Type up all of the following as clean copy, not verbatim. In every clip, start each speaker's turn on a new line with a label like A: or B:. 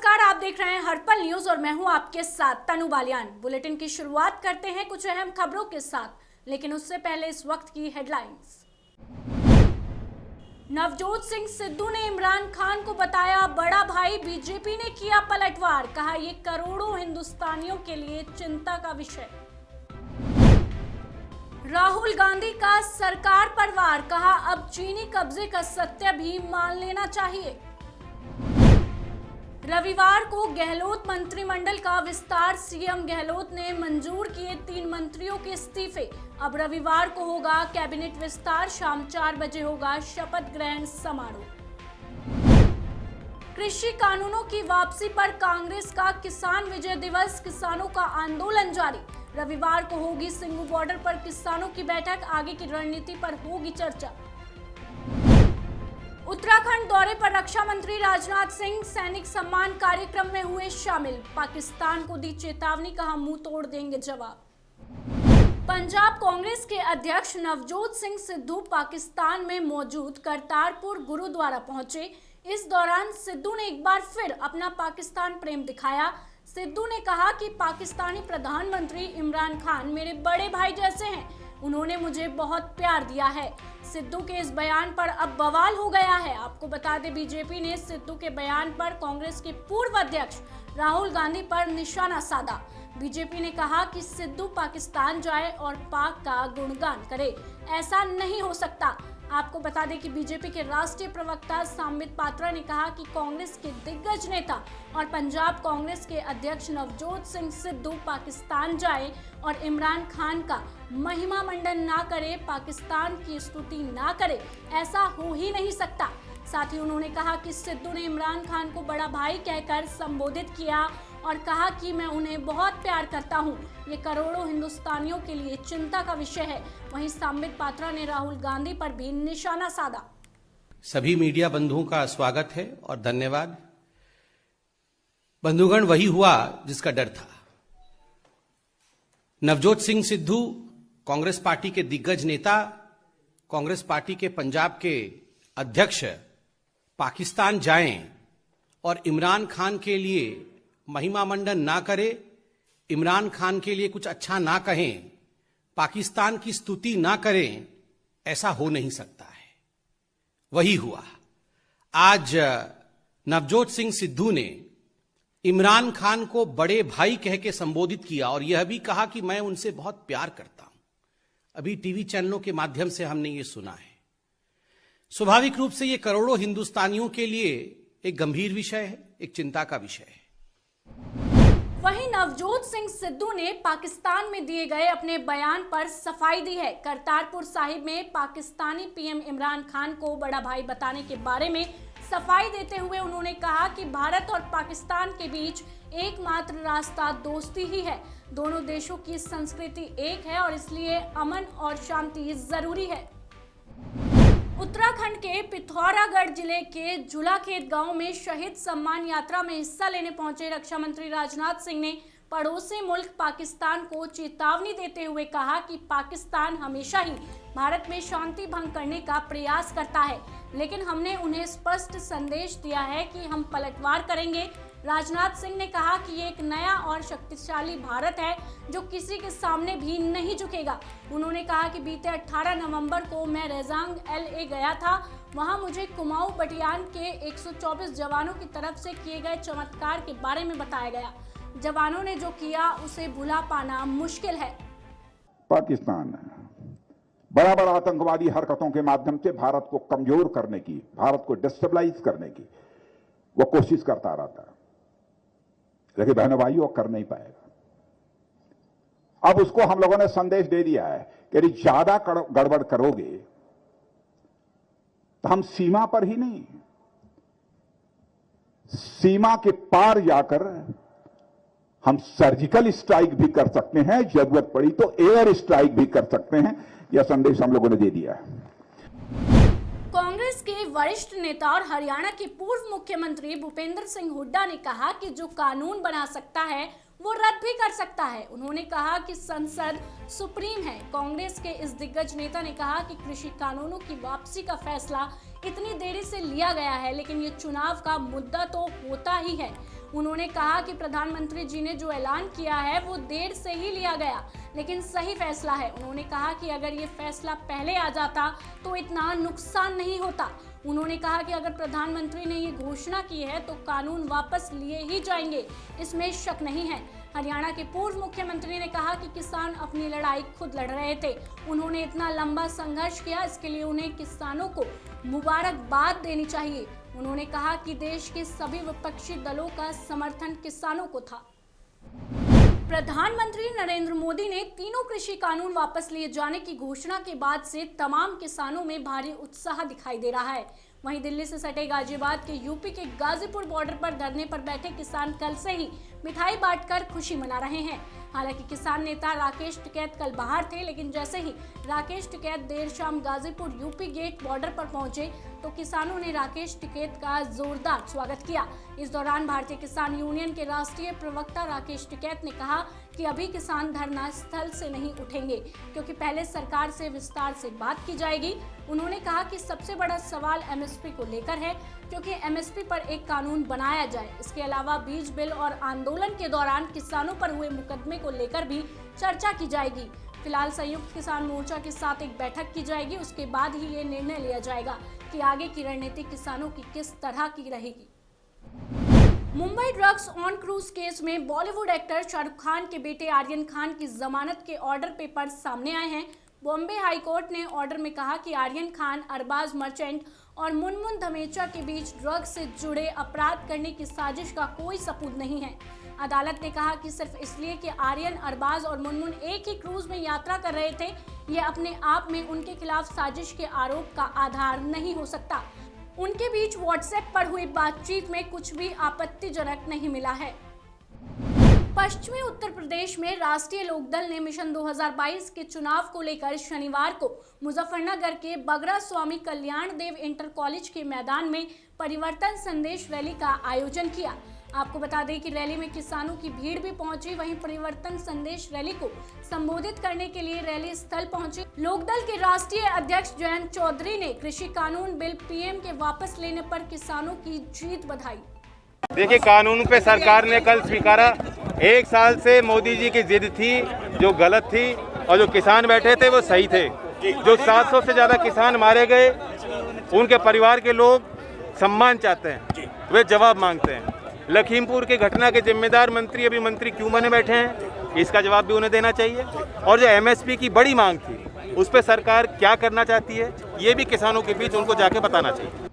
A: नमस्कार, आप देख रहे हैं हर्पल न्यूज और मैं हूं आपके साथ तनु बालियान। बुलेटिन की शुरुआत करते हैं कुछ अहम खबरों के साथ, लेकिन उससे पहले इस वक्त की हेडलाइंस। नवजोत सिंह सिद्धू ने इमरान खान को बताया बड़ा भाई, बीजेपी ने किया पलटवार, कहा ये करोड़ों हिंदुस्तानियों के लिए चिंता का विषय। राहुल गांधी का सरकार पर वार, कहा अब चीनी कब्जे का सत्य भी मान लेना चाहिए। रविवार को गहलोत मंत्रिमंडल का विस्तार, सीएम गहलोत ने मंजूर किए 3 मंत्रियों के इस्तीफे। अब रविवार को होगा कैबिनेट विस्तार, शाम 4 बजे होगा शपथ ग्रहण समारोह। कृषि कानूनों की वापसी पर कांग्रेस का किसान विजय दिवस, किसानों का आंदोलन जारी। रविवार को होगी सिंगू बॉर्डर पर किसानों की बैठक, आगे की रणनीति पर होगी चर्चा। उत्तराखंड दौरे पर रक्षा मंत्री राजनाथ सिंह सैनिक सम्मान कार्यक्रम में हुए शामिल, पाकिस्तान को दी चेतावनी, कहा मुंह तोड़ देंगे जवाब। पंजाब कांग्रेस के अध्यक्ष नवजोत सिंह सिद्धू पाकिस्तान में मौजूद करतारपुर गुरुद्वारा पहुंचे। इस दौरान सिद्धू ने एक बार फिर अपना पाकिस्तान प्रेम दिखाया। सिद्धू ने कहा कि पाकिस्तानी प्रधानमंत्री इमरान खान मेरे बड़े भाई जैसे हैं, उन्होंने मुझे बहुत प्यार दिया है। सिद्धू के इस बयान पर अब बवाल हो गया है। आपको बता दें, बीजेपी ने सिद्धू के बयान पर कांग्रेस के पूर्व अध्यक्ष राहुल गांधी पर निशाना साधा। बीजेपी ने कहा कि सिद्धू पाकिस्तान जाए और पाक का गुणगान करे, ऐसा नहीं हो सकता। आपको बता दें कि बीजेपी के राष्ट्रीय प्रवक्ता सांबित पात्रा ने कहा कि कांग्रेस के दिग्गज नेता और पंजाब कांग्रेस के अध्यक्ष नवजोत सिंह सिद्धू पाकिस्तान जाए और इमरान खान का महिमा मंडन ना करे, पाकिस्तान की स्तुति ना करे, ऐसा हो ही नहीं सकता। साथ ही उन्होंने कहा कि सिद्धू ने इमरान खान को बड़ा भाई कहकर संबोधित किया और कहा कि मैं उन्हें बहुत प्यार करता हूं, ये करोड़ों हिंदुस्तानियों के लिए चिंता का विषय है। वहीं सांबित पात्रा ने राहुल गांधी पर भी निशाना साधा।
B: सभी मीडिया बंधुओं का स्वागत है और धन्यवाद। बंधुगण, वही हुआ जिसका डर था। नवजोत सिंह सिद्धू कांग्रेस पार्टी के दिग्गज नेता, कांग्रेस पार्टी के पंजाब के अध्यक्ष पाकिस्तान जाएं और इमरान खान के लिए महिमा मंडन ना करे, इमरान खान के लिए कुछ अच्छा ना कहें, पाकिस्तान की स्तुति ना करें, ऐसा हो नहीं सकता है। वही हुआ। आज नवजोत सिंह सिद्धू ने इमरान खान को बड़े भाई कह के संबोधित किया और यह भी कहा कि मैं उनसे बहुत प्यार करता हूं। अभी टीवी चैनलों के माध्यम से हमने ये सुना है। स्वाभाविक रूप से ये करोड़ों हिंदुस्तानियों के लिए एक गंभीर विषय है, एक चिंता का विषय है।
A: वहीं नवजोत सिंह सिद्धू ने पाकिस्तान में दिए गए अपने बयान पर सफाई दी है। करतारपुर साहिब में पाकिस्तानी पीएम इमरान खान को बड़ा भाई बताने के बारे में सफाई देते हुए उन्होंने कहा कि भारत और पाकिस्तान के बीच एकमात्र रास्ता दोस्ती ही है। दोनों देशों की संस्कृति एक है और इसलिए अमन और शांति जरूरी है। उत्तराखंड के पिथौरागढ़ जिले के झूलाखेत गांव में शहीद सम्मान यात्रा में हिस्सा लेने पहुंचे रक्षा मंत्री राजनाथ सिंह ने पड़ोसी मुल्क पाकिस्तान को चेतावनी देते हुए कहा कि पाकिस्तान हमेशा ही भारत में शांति भंग करने का प्रयास करता है, लेकिन हमने उन्हें स्पष्ट संदेश दिया है कि हम पलटवार करेंगे। राजनाथ सिंह ने कहा कि ये एक नया और शक्तिशाली भारत है जो किसी के सामने भी नहीं झुकेगा। उन्होंने कहा कि बीते 18 नवंबर को मैं रेजांग LA गया था। वहां मुझे कुमाऊं बटालियन के 124 जवानों की तरफ से किए गए चमत्कार के बारे में बताया गया। जवानों ने जो किया उसे भुला पाना मुश्किल है।
C: पाकिस्तान बड़ा बड़ा आतंकवादी हरकतों के माध्यम से भारत को कमजोर करने की, भारत को डिस्टेबलाइज करने की वो कोशिश करता रहता है, लेकिन बहनों भाइयों कर नहीं पाएगा। अब उसको हम लोगों ने संदेश दे दिया है कि यदि ज्यादा गड़बड़ करोगे तो हम सीमा पर ही नहीं, सीमा के पार जाकर हम सर्जिकल स्ट्राइक भी कर सकते हैं, जरूरत पड़ी तो एयर स्ट्राइक भी कर सकते हैं। यह संदेश हम लोगों ने दे दिया है।
A: कांग्रेस के वरिष्ठ नेता और हरियाणा के पूर्व मुख्यमंत्री भूपेंद्र सिंह हुड्डा ने कहा कि जो कानून बना सकता है वो रद्द भी कर सकता है। उन्होंने कहा कि संसद सुप्रीम है। कांग्रेस के इस दिग्गज नेता ने कहा कि कृषि कानूनों की वापसी का फैसला इतनी देरी से लिया गया है, लेकिन ये चुनाव का मुद्दा तो होता ही है। उन्होंने कहा कि प्रधानमंत्री जी ने जो ऐलान किया है वो देर से ही लिया गया, लेकिन सही फैसला है। उन्होंने कहा कि अगर ये फैसला पहले आ जाता तो इतना नुकसान नहीं होता। उन्होंने कहा कि अगर प्रधानमंत्री ने ये घोषणा की है तो कानून वापस लिए ही जाएंगे, इसमें शक नहीं है। हरियाणा के पूर्व मुख्यमंत्री ने कहा कि किसान अपनी लड़ाई खुद लड़ रहे थे, उन्होंने इतना लंबा संघर्ष किया, इसके लिए उन्हें किसानों को मुबारकबाद देनी चाहिए। उन्होंने कहा कि देश के सभी विपक्षी दलों का समर्थन किसानों को था। प्रधानमंत्री नरेंद्र मोदी ने तीनों कृषि कानून वापस लिए जाने की घोषणा के बाद से तमाम किसानों में भारी उत्साह दिखाई दे रहा है। वहीं दिल्ली से सटे गाजियाबाद के यूपी के गाजीपुर बॉर्डर पर धरने पर बैठे किसान कल से ही मिठाई बांटकर खुशी मना रहे हैं। हालांकि किसान नेता राकेश टिकैत कल बाहर थे, लेकिन जैसे ही राकेश टिकैत देर शाम गाजीपुर यूपी गेट बॉर्डर पर पहुंचे तो किसानों ने राकेश टिकैत का जोरदार स्वागत किया। इस दौरान भारतीय किसान यूनियन के राष्ट्रीय प्रवक्ता राकेश टिकैत ने कहा कि अभी किसान धरना स्थल से नहीं उठेंगे, क्योंकि पहले सरकार से विस्तार से बात की जाएगी। उन्होंने कहा कि सबसे बड़ा सवाल एमएसपी को लेकर है, क्योंकि एमएसपी पर एक कानून बनाया जाए। इसके अलावा बीज बिल और आंदोलन के दौरान किसानों पर हुए मुकदमे को लेकर भी चर्चा की जाएगी। फिलहाल संयुक्त किसान मोर्चा के साथ एक बैठक की जाएगी, उसके बाद ही ये निर्णय लिया जाएगा कि आगे की रणनीति किसानों की किस तरह की रहेगी। Mumbai drugs on cruise case में बॉलीवुड एक्टर शाहरुख खान के बेटे आर्यन खान की जमानत के ऑर्डर पेपर सामने आए हैं। बॉम्बे हाई कोर्ट ने ऑर्डर में कहा कि आर्यन खान, अरबाज मर्चेंट और मुनमुन धमेचा के बीच ड्रग्स से जुड़े अपराध करने की साजिश का कोई सबूत नहीं है। अदालत ने कहा कि सिर्फ इसलिए कि आर्यन, अरबाज और मुनमुन एक ही क्रूज में यात्रा कर रहे थे, यह अपने आप में उनके खिलाफ साजिश के आरोप का आधार नहीं हो सकता। उनके बीच व्हाट्सएप पर हुई बातचीत में कुछ भी आपत्तिजनक नहीं मिला है। पश्चिमी उत्तर प्रदेश में राष्ट्रीय लोकदल ने मिशन 2022 के चुनाव को लेकर शनिवार को मुजफ्फरनगर के बगरा स्वामी कल्याण देव इंटर कॉलेज के मैदान में परिवर्तन संदेश रैली का आयोजन किया। आपको बता दें कि रैली में किसानों की भीड़ भी पहुंची। वहीं परिवर्तन संदेश रैली को संबोधित करने के लिए रैली स्थल पहुंचे लोकदल के राष्ट्रीय अध्यक्ष जयंत चौधरी ने कृषि कानून बिल पीएम के वापस लेने पर किसानों की जीत बधाई।
D: देखिए, कानून पे सरकार ने कल स्वीकारा। 1 साल से मोदी जी की जिद थी जो गलत थी, और जो किसान बैठे थे वो सही थे। जो 700 से ज्यादा किसान मारे गए, उनके परिवार के लोग सम्मान चाहते हैं, वे जवाब मांगते हैं। लखीमपुर की घटना के जिम्मेदार मंत्री अभी मंत्री क्यों बने बैठे हैं, इसका जवाब भी उन्हें देना चाहिए। और जो एमएसपी की बड़ी मांग थी, उस पर सरकार क्या करना चाहती है, ये भी किसानों के बीच उनको जाके बताना चाहिए।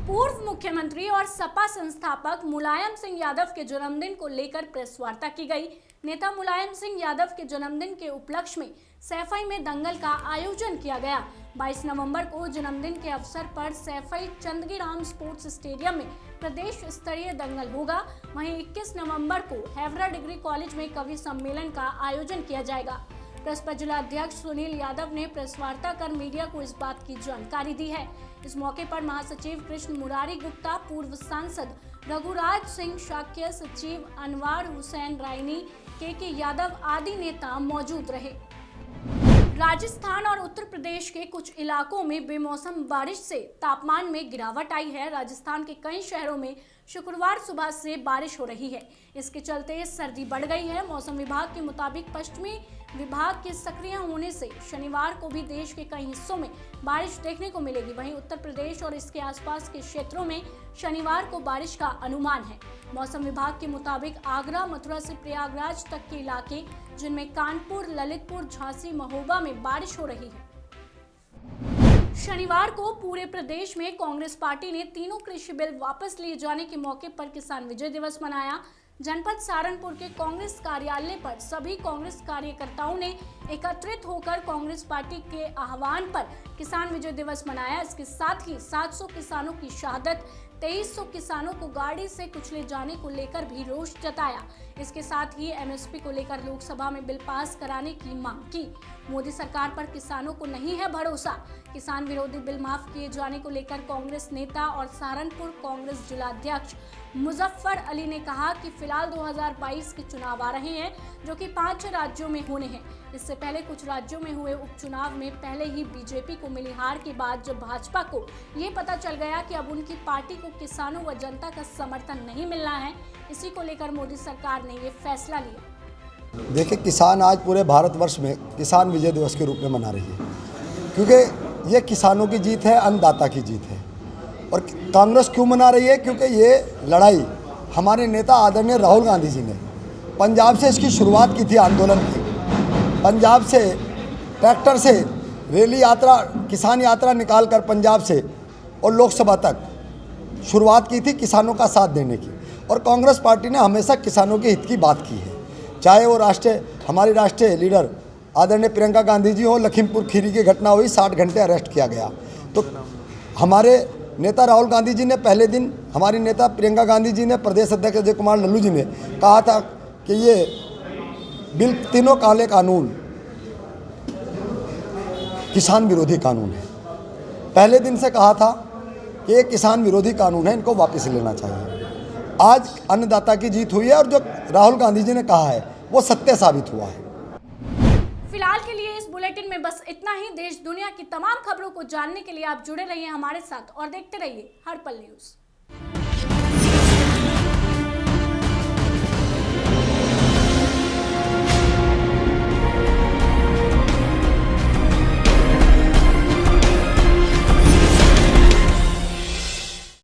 A: पूर्व मुख्यमंत्री और सपा संस्थापक मुलायम सिंह यादव के जन्मदिन को लेकर प्रेस वार्ता की गई। नेता मुलायम सिंह यादव के जन्मदिन के उपलक्ष्य में सैफई में दंगल का आयोजन किया गया। 22 नवंबर को जन्मदिन के अवसर पर सैफई चंदगीराम स्पोर्ट्स स्टेडियम में प्रदेश स्तरीय दंगल होगा। वहीं 21 नवंबर को हेवरा डिग्री कॉलेज में कवि सम्मेलन का आयोजन किया जाएगा। प्रसपा जिला अध्यक्ष सुनील यादव ने प्रेस वार्ता कर मीडिया को इस बात की जानकारी दी है। इस मौके पर महासचिव कृष्ण मुरारी गुप्ता, पूर्व सांसद रघुराज सिंह शाक्य, सचिव अनवार हुसैन रायनी, के यादव आदि नेता मौजूद रहे। राजस्थान और उत्तर प्रदेश के कुछ इलाकों में बेमौसम बारिश से तापमान में गिरावट आई है। राजस्थान के कई शहरों में शुक्रवार सुबह से बारिश हो रही है। इसके चलते सर्दी बढ़ गई है। मौसम विभाग के मुताबिक पश्चिमी विभाग के सक्रिय होने से शनिवार को भी देश के कई हिस्सों में बारिश देखने को मिलेगी। वहीं उत्तर प्रदेश और इसके आसपास के क्षेत्रों में शनिवार को बारिश का अनुमान है। मौसम विभाग के मुताबिक आगरा, मथुरा से प्रयागराज तक के इलाके, जिनमें कानपुर, ललितपुर, झांसी, महोबा में बारिश हो रही है। शनिवार को पूरे प्रदेश में कांग्रेस पार्टी ने तीनों कृषि बिल वापस लिए जाने के मौके पर किसान विजय दिवस मनाया। जनपद सहारनपुर के कांग्रेस कार्यालय पर सभी कांग्रेस कार्यकर्ताओं ने एकत्रित होकर कांग्रेस पार्टी के आह्वान पर किसान विजय दिवस मनाया। इसके साथ ही 700 किसानों की शहादत, 2300 किसानों को गाड़ी से कुचले जाने को लेकर भी रोष जताया। इसके साथ ही एमएसपी को लेकर लोकसभा में बिल पास कराने की मांग की। मोदी सरकार पर किसानों को नहीं है भरोसा। किसान विरोधी बिल माफ किए जाने को लेकर कांग्रेस नेता और सहारनपुर कांग्रेस जिलाध्यक्ष मुजफ्फर अली ने कहा कि फिलहाल 2022 के चुनाव आ रहे हैं जो कि 5 राज्यों में होने हैं। इससे पहले कुछ राज्यों में हुए उपचुनाव में पहले ही बीजेपी को मिली हार के बाद जब भाजपा को ये पता चल गया कि अब उनकी पार्टी को किसानों व जनता का समर्थन नहीं मिल रहा है, इसी को लेकर मोदी सरकार ने ये फैसला लिया।
E: देखिए, किसान आज पूरे भारतवर्ष में किसान विजय दिवस के रूप में मना रही है, क्योंकि ये किसानों की जीत है, अन्नदाता की जीत है। और कांग्रेस क्यों मना रही है? क्योंकि ये लड़ाई हमारे नेता आदरणीय राहुल गांधी जी ने पंजाब से इसकी शुरुआत की थी, आंदोलन की। पंजाब से ट्रैक्टर से रैली यात्रा, किसान यात्रा निकालकर पंजाब से और लोकसभा तक शुरुआत की थी किसानों का साथ देने की। और कांग्रेस पार्टी ने हमेशा किसानों के हित की बात की है, चाहे वो हमारी राष्ट्रीय लीडर आदरणीय प्रियंका गांधी जी हो। लखीमपुर खीरी की घटना हुई, 60 घंटे अरेस्ट किया गया। तो हमारे नेता राहुल गांधी जी ने पहले दिन, हमारी नेता प्रियंका गांधी जी ने, प्रदेश अध्यक्ष अजय कुमार लल्लू जी ने कहा था कि ये बिल, तीनों काले कानून किसान विरोधी कानून है। पहले दिन से कहा था कि ये किसान विरोधी कानून है, इनको वापस लेना चाहिए। आज अन्नदाता की जीत हुई है और जो राहुल गांधी जी ने कहा है वो सत्य साबित हुआ है।
A: फिलहाल के लिए इस बुलेटिन में बस इतना ही। देश दुनिया की तमाम खबरों को जानने के लिए आप जुड़े रहिए हमारे साथ और देखते रहिए हर पल न्यूज़।